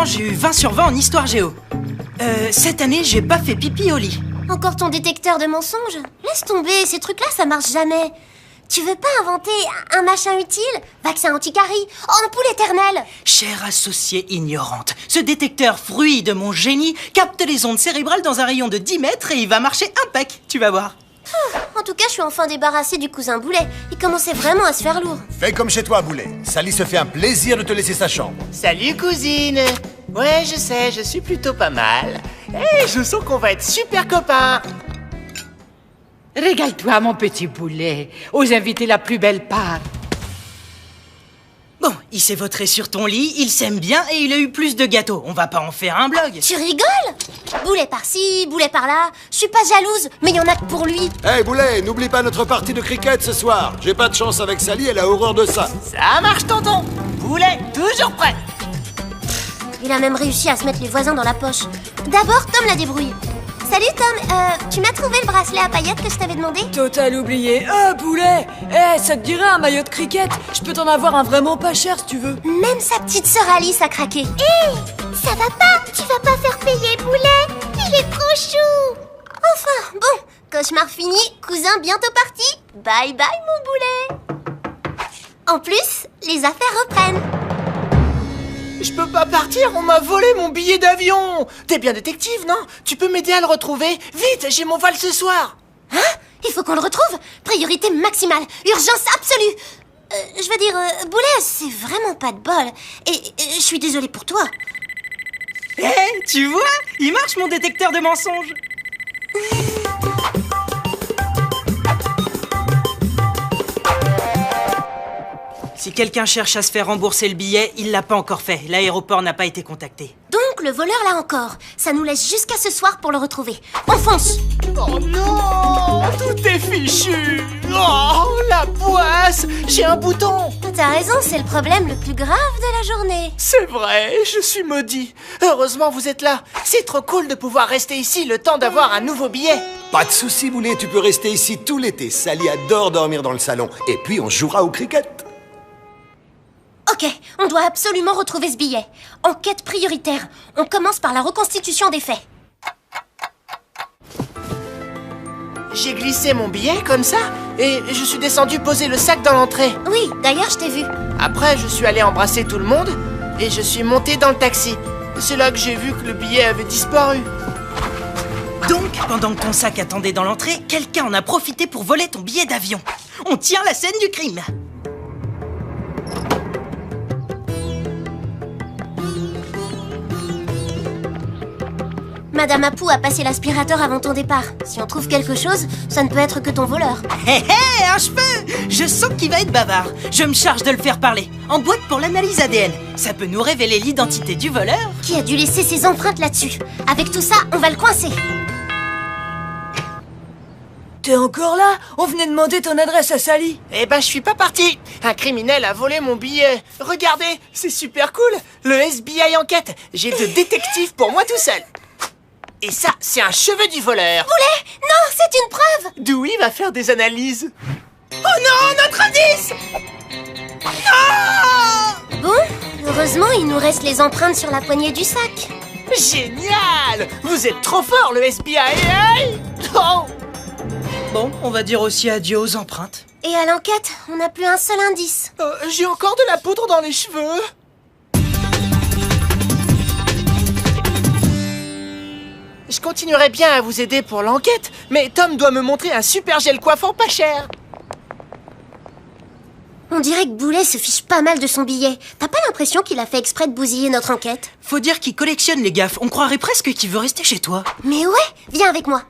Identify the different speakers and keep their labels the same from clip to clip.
Speaker 1: J'ai eu 20 sur 20 en histoire géo. Cette année, j'ai pas fait pipi au lit.
Speaker 2: Encore ton détecteur de mensonges? Laisse tomber, ces trucs-là, ça marche jamais. Tu veux pas inventer un machin utile? Vaccin anti-carie, ampoule éternelle.
Speaker 1: Chère associée ignorante, ce détecteur, fruit de mon génie, capte les ondes cérébrales dans un rayon de 10 mètres et il va marcher impec, tu vas voir.
Speaker 2: En tout cas, je suis enfin débarrassée du cousin Boulet. Il commençait vraiment à se faire lourd.
Speaker 3: Fais comme chez toi, Boulet. Sally se fait un plaisir de te laisser sa chambre.
Speaker 4: Salut cousine. Ouais, je sais, je suis plutôt pas mal. Et je sens qu'on va être super copains.
Speaker 5: Régale-toi, mon petit Boulet. Ose inviter la plus belle part.
Speaker 1: Bon, il s'est vautré sur ton lit, il s'aime bien et il a eu plus de gâteaux. On va pas en faire un blog.
Speaker 2: Tu rigoles? Boulet par-ci, Boulet par-là. Je suis pas jalouse, mais il y en a que pour lui.
Speaker 3: Hey Boulet, n'oublie pas notre partie de cricket ce soir. J'ai pas de chance avec Sally, elle a horreur de ça.
Speaker 4: Ça marche, tonton. Boulet, toujours prêt.
Speaker 2: Il a même réussi à se mettre les voisins dans la poche. D'abord, Tom la débrouille. Salut Tom, tu m'as trouvé le bracelet à paillettes que je t'avais demandé?
Speaker 6: Total oublié. Boulet, ça te dirait un maillot de cricket? Je peux t'en avoir un vraiment pas cher si tu veux.
Speaker 2: Même sa petite sœur Alice a craqué. Ça va pas? Tu vas pas faire payer Boulet? Il est trop chou. Enfin, bon, cauchemar fini, cousin bientôt parti. Bye bye mon Boulet. En plus, les affaires reprennent.
Speaker 4: Je peux pas partir, on m'a volé mon billet d'avion. T'es bien détective, non? Tu peux m'aider à le retrouver? Vite, j'ai mon vol ce soir.
Speaker 2: Hein? Il faut qu'on le retrouve. Priorité maximale, urgence absolue. Je veux dire, Boulet, c'est vraiment pas de bol. Et je suis désolée pour toi.
Speaker 1: Tu vois? Il marche mon détecteur de mensonges. Si quelqu'un cherche à se faire rembourser le billet, il l'a pas encore fait. L'aéroport n'a pas été contacté.
Speaker 2: Donc le voleur l'a encore. Ça nous laisse jusqu'à ce soir pour le retrouver. On fonce!
Speaker 4: Oh non! Tout est fichu! Oh, la poisse! J'ai un bouton!
Speaker 2: T'as raison, c'est le problème le plus grave de la journée.
Speaker 4: C'est vrai, je suis maudit. Heureusement, vous êtes là. C'est trop cool de pouvoir rester ici le temps d'avoir un nouveau billet.
Speaker 3: Pas de soucis, Boulet, tu peux rester ici tout l'été. Sally adore dormir dans le salon. Et puis on jouera au cricket.
Speaker 2: Ok, on doit absolument retrouver ce billet. Enquête prioritaire. On commence par la reconstitution des faits.
Speaker 4: J'ai glissé mon billet comme ça et je suis descendu poser le sac dans l'entrée.
Speaker 2: Oui, d'ailleurs, je t'ai vu.
Speaker 4: Après, je suis allé embrasser tout le monde et je suis monté dans le taxi. C'est là que j'ai vu que le billet avait disparu.
Speaker 1: Donc, pendant que ton sac attendait dans l'entrée, quelqu'un en a profité pour voler ton billet d'avion. On tient la scène du crime.
Speaker 2: Madame Apou a passé l'aspirateur avant ton départ. Si on trouve quelque chose, ça ne peut être que ton voleur.
Speaker 1: Hé hé, un cheveu! Je sens qu'il va être bavard. Je me charge de le faire parler. En boîte pour l'analyse ADN. Ça peut nous révéler l'identité du voleur.
Speaker 2: Qui a dû laisser ses empreintes là-dessus? Avec tout ça, on va le coincer.
Speaker 6: T'es encore là? On venait demander ton adresse à Sally.
Speaker 4: Eh ben, je suis pas parti. Un criminel a volé mon billet. Regardez, c'est super cool. Le FBI enquête. J'ai de détectives pour moi tout seul. Et ça, c'est un cheveu du voleur.
Speaker 2: Boulet! Non, c'est une preuve!
Speaker 4: Dewey va faire des analyses.
Speaker 1: Oh non, notre indice! Non!
Speaker 2: Bon, heureusement, il nous reste les empreintes sur la poignée du sac.
Speaker 4: Génial! Vous êtes trop fort, le FBI! Oh!
Speaker 1: Bon, on va dire aussi adieu aux empreintes.
Speaker 2: Et à l'enquête, on n'a plus un seul indice.
Speaker 4: J'ai encore de la poudre dans les cheveux. Je continuerai bien à vous aider pour l'enquête, mais Tom doit me montrer un super gel coiffant pas cher.
Speaker 2: On dirait que Boulet se fiche pas mal de son billet. T'as pas l'impression qu'il a fait exprès de bousiller notre enquête?
Speaker 1: Faut dire qu'il collectionne les gaffes. On croirait presque qu'il veut rester chez toi.
Speaker 2: Mais ouais, viens avec moi.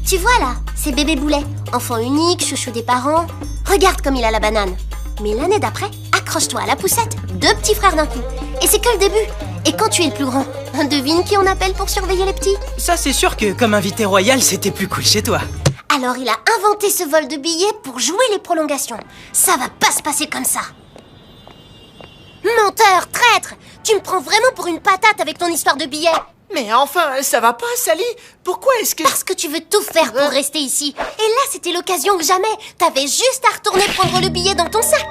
Speaker 2: Tu vois là, c'est bébé Boulet, enfant unique, chouchou des parents. Regarde comme il a la banane. Mais l'année d'après, accroche-toi à la poussette, 2 petits frères d'un coup. Et c'est que le début. Et quand tu es le plus grand, devine qui on appelle pour surveiller les petits?
Speaker 1: Ça, c'est sûr que comme invité royal, c'était plus cool chez toi.
Speaker 2: Alors il a inventé ce vol de billets pour jouer les prolongations. Ça va pas se passer comme ça. Menteur, traître! Tu me prends vraiment pour une patate avec ton histoire de billets?
Speaker 4: Mais enfin, ça va pas, Sally? Pourquoi est-ce que...
Speaker 2: Parce que tu veux tout faire pour rester ici. Et là, c'était l'occasion que jamais. T'avais juste à retourner prendre le billet dans ton sac.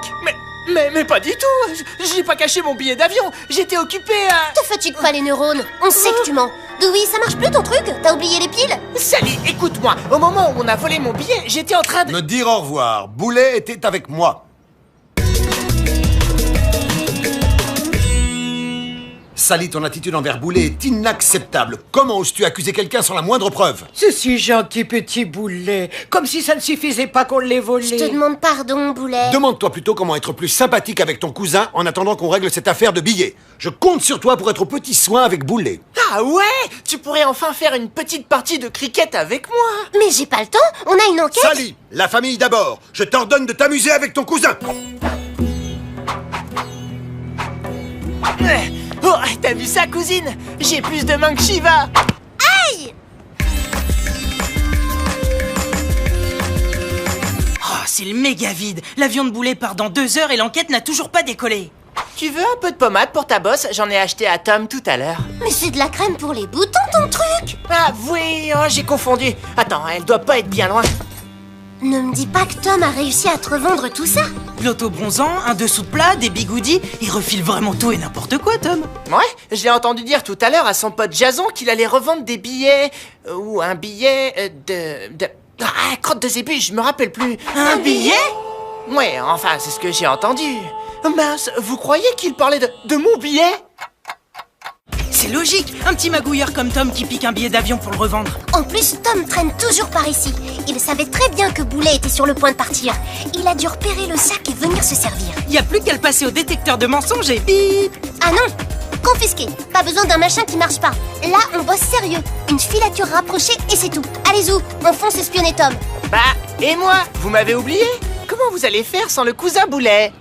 Speaker 4: Mais pas du tout. J'ai pas caché mon billet d'avion. J'étais occupé à...
Speaker 2: Te fatigue pas les neurones, on sait que tu mens. Dewey, ça marche plus ton truc? T'as oublié les piles?
Speaker 4: Sally, écoute-moi. Au moment où on a volé mon billet, j'étais en train de...
Speaker 3: Me dire au revoir. Boulet était avec moi. Sally, ton attitude envers Boulet est inacceptable. Comment oses-tu accuser quelqu'un sans la moindre preuve?
Speaker 5: Ce si gentil petit Boulet, comme si ça ne suffisait pas qu'on l'ait volé.
Speaker 2: Je te demande pardon, Boulet.
Speaker 3: Demande-toi plutôt comment être plus sympathique avec ton cousin en attendant qu'on règle cette affaire de billets. Je compte sur toi pour être au petit soin avec Boulet.
Speaker 4: Ah ouais? Tu pourrais enfin faire une petite partie de cricket avec moi.
Speaker 2: Mais j'ai pas le temps, on a une enquête.
Speaker 3: Sally, la famille d'abord. Je t'ordonne de t'amuser avec ton cousin.
Speaker 4: Oh, t'as vu ça, cousine? J'ai plus de mains que Shiva.
Speaker 2: Aïe!
Speaker 1: Oh, c'est le méga vide. L'avion de Boulet part dans 2 heures et l'enquête n'a toujours pas décollé.
Speaker 4: Tu veux un peu de pommade pour ta bosse? J'en ai acheté à Tom tout à l'heure.
Speaker 2: Mais c'est de la crème pour les boutons, ton truc!
Speaker 4: Ah oui, oh, j'ai confondu. Attends, elle doit pas être bien loin.
Speaker 2: Ne me dis pas que Tom a réussi à te revendre tout ça.
Speaker 1: De l'auto-bronzant, un dessous de plat, des bigoudis. Il refile vraiment tout et n'importe quoi, Tom.
Speaker 4: Ouais, je l'ai entendu dire tout à l'heure à son pote Jason qu'il allait revendre des billets... ou un billet de... Ah, crotte de zébu, je me rappelle plus.
Speaker 1: Un billet?
Speaker 4: Ouais, enfin, c'est ce que j'ai entendu. Mince, vous croyez qu'il parlait de mon billet?
Speaker 1: C'est logique, un petit magouilleur comme Tom qui pique un billet d'avion pour le revendre.
Speaker 2: En plus, Tom traîne toujours par ici. Il savait très bien que Boulet était sur le point de partir. Il a dû repérer le sac et venir se servir.
Speaker 1: Y a plus qu'à le passer au détecteur de mensonges et bip.
Speaker 2: Ah non! Confisqué. Pas besoin d'un machin qui marche pas. Là, on bosse sérieux. Une filature rapprochée et c'est tout. Allez, Zou, on fonce espionner Tom.
Speaker 4: Bah, et moi? Vous m'avez oublié? Comment vous allez faire sans le cousin Boulet?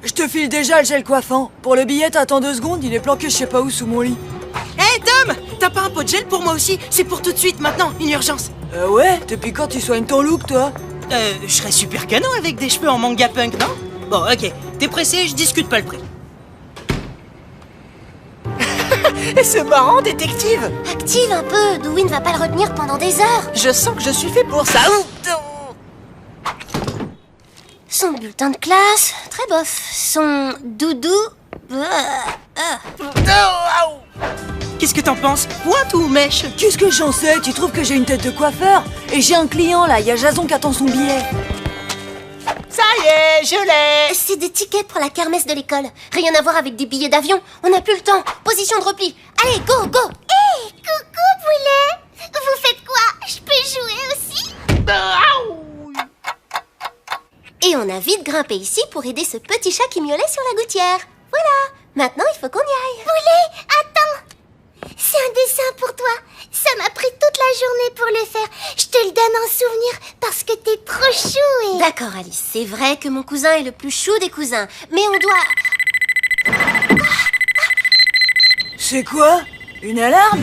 Speaker 6: Je te file déjà le gel coiffant. Pour le billet, t'attends 2 secondes, il est planqué je sais pas où sous mon lit.
Speaker 1: Hé Tom, t'as pas un pot de gel pour moi aussi? C'est pour tout de suite maintenant, une urgence.
Speaker 6: Ouais, depuis quand tu soignes ton look, toi?
Speaker 1: Je serais super canon avec des cheveux en manga punk, non? Bon, ok, t'es pressé, je discute pas le prix.
Speaker 4: C'est marrant, détective.
Speaker 2: Active un peu. Dewey ne va pas le retenir pendant des heures.
Speaker 4: Je sens que je suis fait pour ça.
Speaker 2: Son bulletin de classe, très bof. Son doudou...
Speaker 1: Qu'est-ce que t'en penses? Pointe ou mèche?
Speaker 6: Qu'est-ce que j'en sais? Tu trouves que j'ai une tête de coiffeur? Et j'ai un client là, il y a Jason qui attend son billet.
Speaker 4: Ça y est, je l'ai.
Speaker 2: C'est des tickets pour la kermesse de l'école. Rien à voir avec des billets d'avion. On n'a plus le temps. Position de repli. Allez, go, go. Hé, coucou, Boulet. Vous faites quoi? Je peux jouer aussi? Et on a vite grimpé ici pour aider ce petit chat qui miaulait sur la gouttière. Voilà. Maintenant, il faut qu'on y aille. Boulet, attends. C'est un dessin pour toi. Ça m'a pris toute la journée pour le faire. Je te le donne en souvenir parce que t'es trop chou et... D'accord, Alice. C'est vrai que mon cousin est le plus chou des cousins. Mais on doit...
Speaker 6: C'est quoi? Une alarme?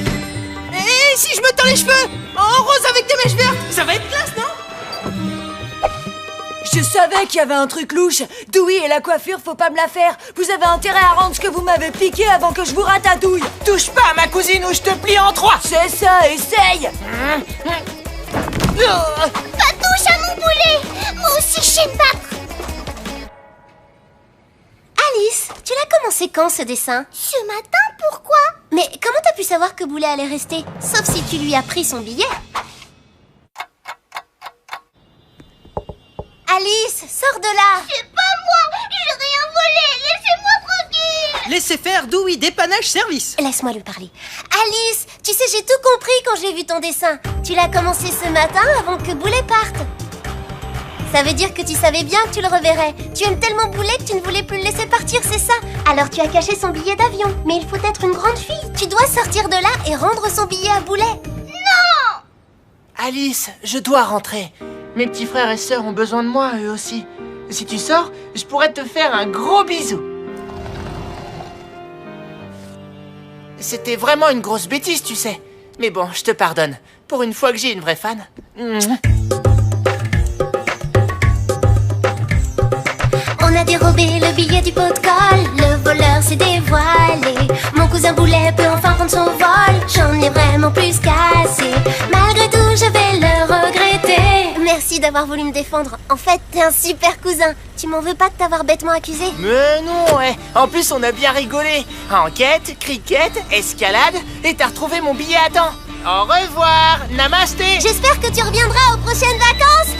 Speaker 1: Et si je me teins les cheveux en rose avec des mèches vertes? Ça va être classe, non?
Speaker 6: Je savais qu'il y avait un truc louche. Dewey et la coiffure, faut pas me la faire. Vous avez intérêt à rendre ce que vous m'avez piqué avant que je vous ratatouille.
Speaker 4: Touche pas à ma cousine ou je te plie en 3.
Speaker 6: C'est ça, essaye.
Speaker 2: Pas touche à mon boulet. Moi aussi, je sais me battre. Alice, tu l'as commencé quand, ce dessin? Ce matin, pourquoi? Mais comment t'as pu savoir que Boulet allait rester? Sauf si tu lui as pris son billet. Alice, sors de là. C'est pas moi. J'ai rien volé. Laissez-moi tranquille.
Speaker 1: Laissez faire, Dewey, dépannage service.
Speaker 2: Laisse-moi lui parler. Alice, tu sais, j'ai tout compris quand j'ai vu ton dessin. Tu l'as commencé ce matin avant que Boulet parte. Ça veut dire que tu savais bien que tu le reverrais. Tu aimes tellement Boulet que tu ne voulais plus le laisser partir, c'est ça? Alors tu as caché son billet d'avion. Mais il faut être une grande fille. Tu dois sortir de là et rendre son billet à Boulet. Non!
Speaker 4: Alice, je dois rentrer. Mes petits frères et sœurs ont besoin de moi, eux aussi. Si tu sors, je pourrais te faire un gros bisou. C'était vraiment une grosse bêtise, tu sais. Mais bon, je te pardonne. Pour une fois que j'ai une vraie fan.
Speaker 2: On a dérobé le billet du pot de colle. Le voleur s'est dévoilé. Mon cousin Boulet peut enfin prendre son vol. J'en ai vraiment plus qu'assez. Malgré tout, je vais le regretter. Merci d'avoir voulu me défendre. En fait, t'es un super cousin. Tu m'en veux pas de t'avoir bêtement accusé?
Speaker 4: Mais non, ouais. En plus, on a bien rigolé. Enquête, cricket, escalade, et t'as retrouvé mon billet à temps. Au revoir, namasté.
Speaker 2: J'espère que tu reviendras aux prochaines vacances.